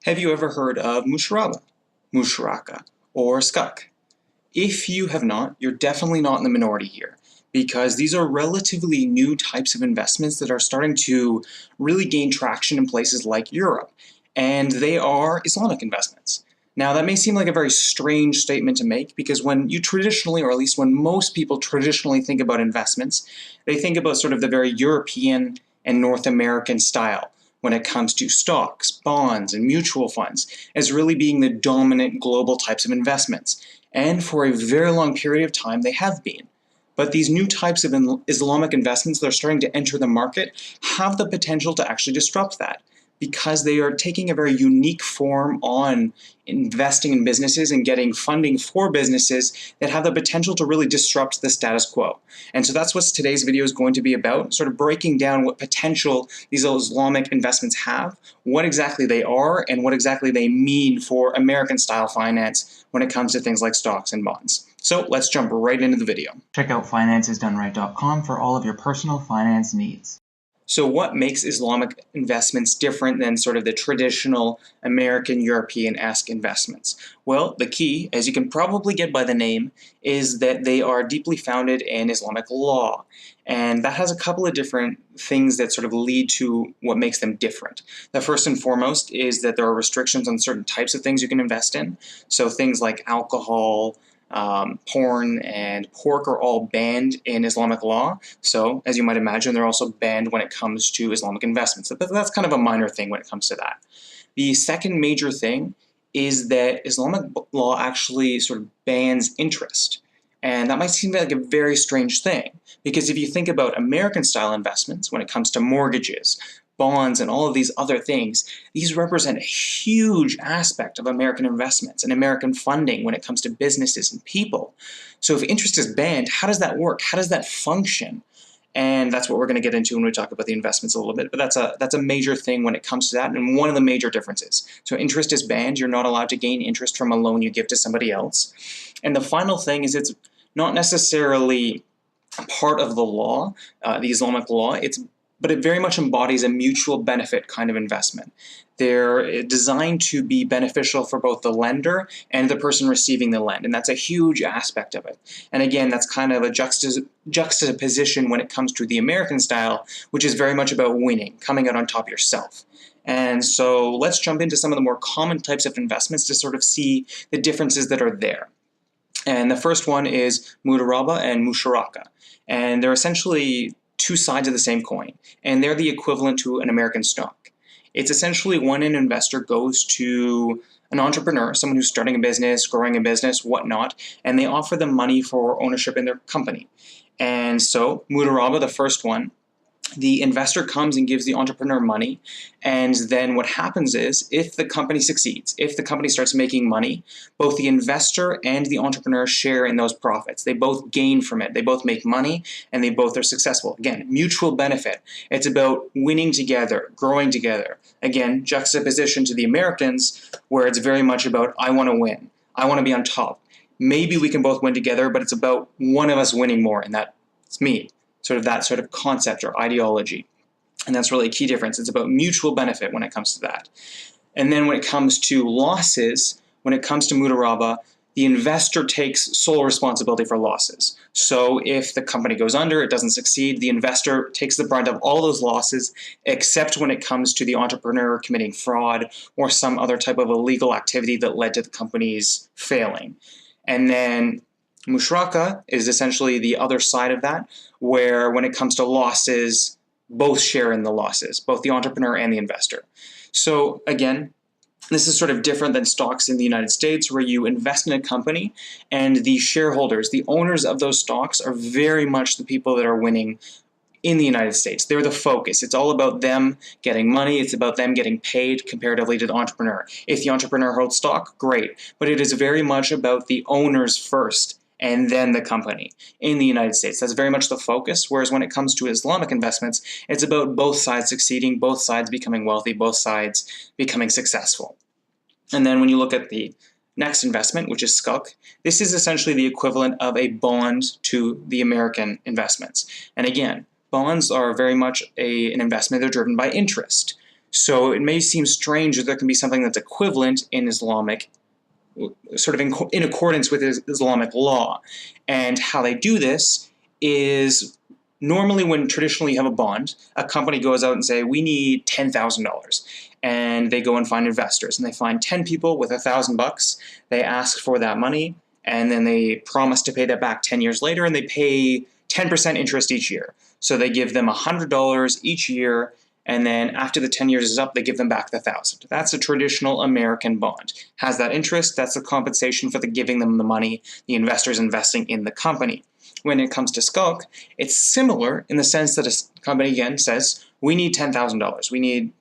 Have you ever heard of musharaba, musharaka, or skuk? If you have not, you're definitely not in the minority here, because these are relatively new types of investments that are starting to really gain traction in places like Europe, and they are Islamic investments. Now, that may seem like a very strange statement to make, because when you traditionally, or at least when most people traditionally think about investments, they think about sort of the very European and North American style when it comes to stocks, bonds, and mutual funds as really being the dominant global types of investments. And for a very long period of time, they have been. But these new types of Islamic investments that are starting to enter the market have the potential to actually disrupt that, because they are taking a very unique form on investing in businesses and getting funding for businesses that have the potential to really disrupt the status quo. And so that's what today's video is going to be about, sort of breaking down what potential these Islamic investments have, what exactly they are, and what exactly they mean for American-style finance when it comes to things like stocks and bonds. So let's jump right into the video. Check out financesdoneright.com for all of your personal finance needs. So what makes Islamic investments different than sort of the traditional American, European-esque investments? Well, the key, as you can probably get by the name, is that they are deeply founded in Islamic law. And that has a couple of different things that sort of lead to what makes them different. The first and foremost is that there are restrictions on certain types of things you can invest in. So things like alcohol, porn, and pork are all banned in Islamic law. So, as you might imagine, they're also banned when it comes to Islamic investments. But that's kind of a minor thing when it comes to that. The second major thing is that Islamic law actually sort of bans interest. And that might seem like a very strange thing, because if you think about American-style investments, when it comes to mortgages, bonds, and all of these other things, these represent a huge aspect of American investments and American funding when it comes to businesses and people. So if interest is banned, how does that work? How does that function? And that's what we're going to get into when we talk about the investments a little bit. But that's a major thing when it comes to that, and one of the major differences. So interest is banned. You're not allowed to gain interest from a loan you give to somebody else. And the final thing is it's not necessarily part of the law, the Islamic law, but it very much embodies a mutual benefit kind of investment. They're designed to be beneficial for both the lender and the person receiving the lend, and that's a huge aspect of it. And again, that's kind of a juxtaposition when it comes to the American style, which is very much about winning, coming out on top yourself. And so let's jump into some of the more common types of investments to sort of see the differences that are there. And the first one is mudaraba and musharaka, and they're essentially two sides of the same coin, and they're the equivalent to an American stock. It's essentially when an investor goes to an entrepreneur, someone who's starting a business, growing a business, whatnot, and they offer them money for ownership in their company. And so, mudaraba, the first one, the investor comes and gives the entrepreneur money, and then what happens is, if the company succeeds, if the company starts making money, both the investor and the entrepreneur share in those profits. They both gain from it. They both make money, and they both are successful. Again, mutual benefit. It's about winning together, growing together. Again, juxtaposition to the Americans, where it's very much about, I want to win. I want to be on top. Maybe we can both win together, but it's about one of us winning more, and that's me. Sort of that sort of concept or ideology. And that's really a key difference. It's about mutual benefit when it comes to that. And then when it comes to losses, when it comes to mudaraba, the investor takes sole responsibility for losses. So if the company goes under, it doesn't succeed, the investor takes the brunt of all those losses, except when it comes to the entrepreneur committing fraud or some other type of illegal activity that led to the company's failing. And then musharaka is essentially the other side of that, where when it comes to losses, both share in the losses, both the entrepreneur and the investor. So again, this is sort of different than stocks in the United States, where you invest in a company and the shareholders, the owners of those stocks, are very much the people that are winning in the United States. They're the focus. It's all about them getting money. It's about them getting paid comparatively to the entrepreneur. If the entrepreneur holds stock, great. But it is very much about the owners first, and then the company in the United States. That's very much the focus, whereas when it comes to Islamic investments, it's about both sides succeeding, both sides becoming wealthy, both sides becoming successful. And then when you look at the next investment, which is skuk, this is essentially the equivalent of a bond to the American investments. And again, bonds are very much an investment. They're driven by interest. So it may seem strange that there can be something that's equivalent in Islamic, sort of in accordance with Islamic law. And how they do this is normally when traditionally you have a bond, a company goes out and say, we need $10,000. And they go and find investors, and they find 10 people with $1,000. They ask for that money, and then they promise to pay that back 10 years later, and they pay 10% interest each year. So they give them $100 each year, and then after the 10 years is up, they give them back the 1,000. That's a traditional American bond. Has that interest, that's the compensation for giving them the money, the investors investing in the company. When it comes to Skulk, it's similar in the sense that a company, again, says, we need $10,000. We need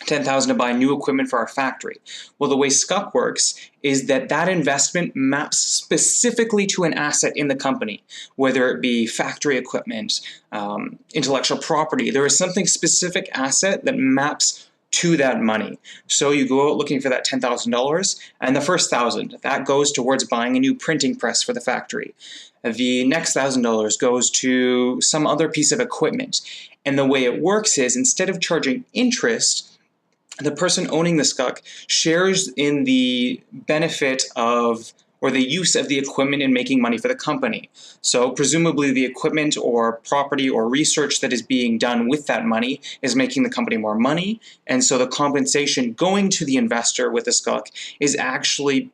$10,000 to buy new equipment for our factory. Well, the way Skulk works is that that investment maps specifically to an asset in the company, whether it be factory equipment, intellectual property. There is something specific asset that maps to that money. So you go out looking for that $10,000, and the first $1,000, that goes towards buying a new printing press for the factory. The next $1,000 goes to some other piece of equipment. And the way it works is, instead of charging interest, the person owning the Skulk shares in the benefit of, or the use of the equipment in making money for the company. So presumably the equipment or property or research that is being done with that money is making the company more money. And so the compensation going to the investor with the Skulk is actually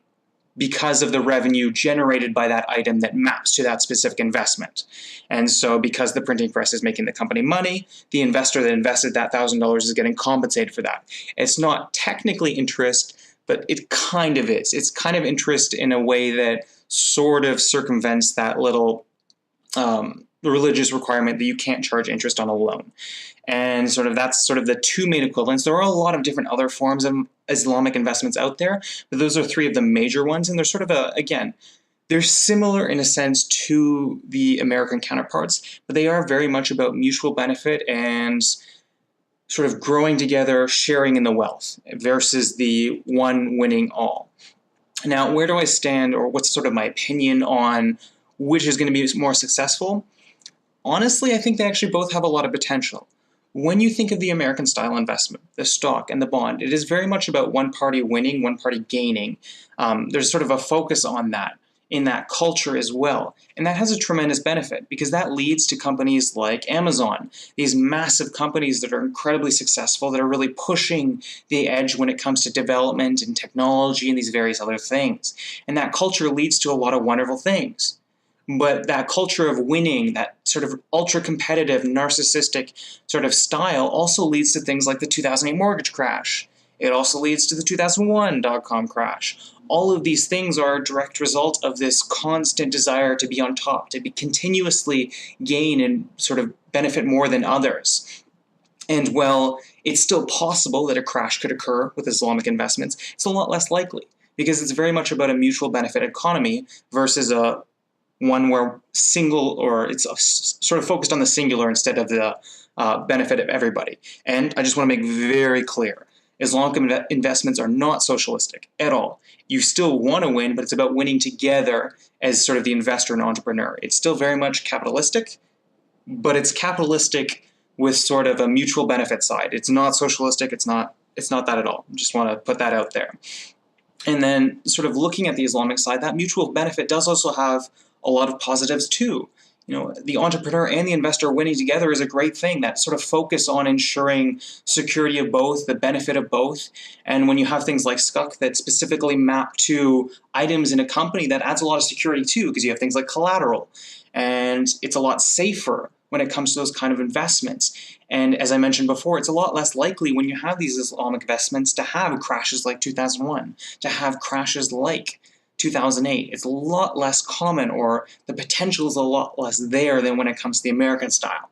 because of the revenue generated by that item that maps to that specific investment. And so because the printing press is making the company money, the investor that invested that $1,000 is getting compensated for that. It's not technically interest, but it kind of is. It's kind of interest in a way that sort of circumvents that little religious requirement that you can't charge interest on a loan. And that's sort of the two main equivalents. There are a lot of different other forms of Islamic investments out there, but those are three of the major ones, and they're sort of again, they're similar in a sense to the American counterparts, but they are very much about mutual benefit and sort of growing together, sharing in the wealth, versus the one winning all. Now, where do I stand, or what's sort of my opinion on which is going to be more successful? Honestly, I think they actually both have a lot of potential. When you think of the American style investment, the stock and the bond, it is very much about one party winning, one party gaining. There's sort of a focus on that in that culture as well. And that has a tremendous benefit because that leads to companies like Amazon, these massive companies that are incredibly successful, that are really pushing the edge when it comes to development and technology and these various other things. And that culture leads to a lot of wonderful things. But that culture of winning, that sort of ultra-competitive, narcissistic sort of style also leads to things like the 2008 mortgage crash. It also leads to the 2001 dot-com crash. All of these things are a direct result of this constant desire to be on top, to be continuously gain and sort of benefit more than others. And while it's still possible that a crash could occur with Islamic investments, it's a lot less likely because it's very much about a mutual benefit economy versus a one where it's sort of focused on the singular instead of the benefit of everybody. And I just want to make very clear, Islamic investments are not socialistic at all. You still want to win, but it's about winning together as sort of the investor and entrepreneur. It's still very much capitalistic, but it's capitalistic with sort of a mutual benefit side. It's not socialistic. It's not that at all. Just want to put that out there. And then sort of looking at the Islamic side, that mutual benefit does also have a lot of positives too. You know, the entrepreneur and the investor winning together is a great thing. That sort of focus on ensuring security of both, the benefit of both. And when you have things like Skulk that specifically map to items in a company, that adds a lot of security too, because you have things like collateral. And it's a lot safer when it comes to those kind of investments. And as I mentioned before, it's a lot less likely when you have these Islamic investments to have crashes like 2001, to have crashes like 2008. It's a lot less common, or the potential is a lot less there than when it comes to the American style.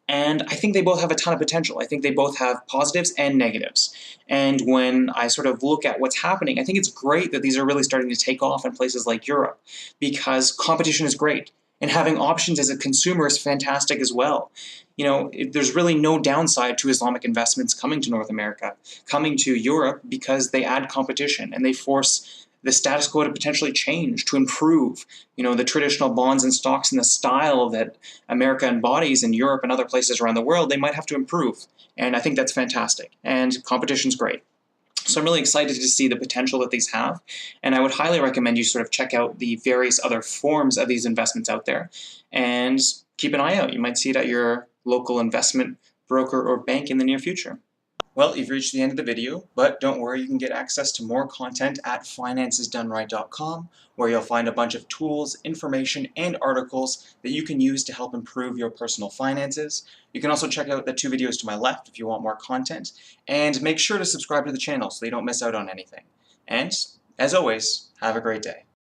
And I think they both have a ton of potential. I think they both have positives and negatives. And when I sort of look at what's happening, I think it's great that these are really starting to take off in places like Europe, because competition is great. And having options as a consumer is fantastic as well. You know, there's really no downside to Islamic investments coming to North America, coming to Europe, because they add competition and they force the status quo to potentially change, to improve, the traditional bonds and stocks and the style that America embodies in Europe and other places around the world, they might have to improve. And I think that's fantastic. And competition's great. So I'm really excited to see the potential that these have, and I would highly recommend you sort of check out the various other forms of these investments out there, and keep an eye out. You might see it at your local investment broker or bank in the near future. Well, you've reached the end of the video, but don't worry, you can get access to more content at financesdoneright.com, where you'll find a bunch of tools, information, and articles that you can use to help improve your personal finances. You can also check out the 2 videos to my left if you want more content, and make sure to subscribe to the channel so you don't miss out on anything. And, as always, have a great day.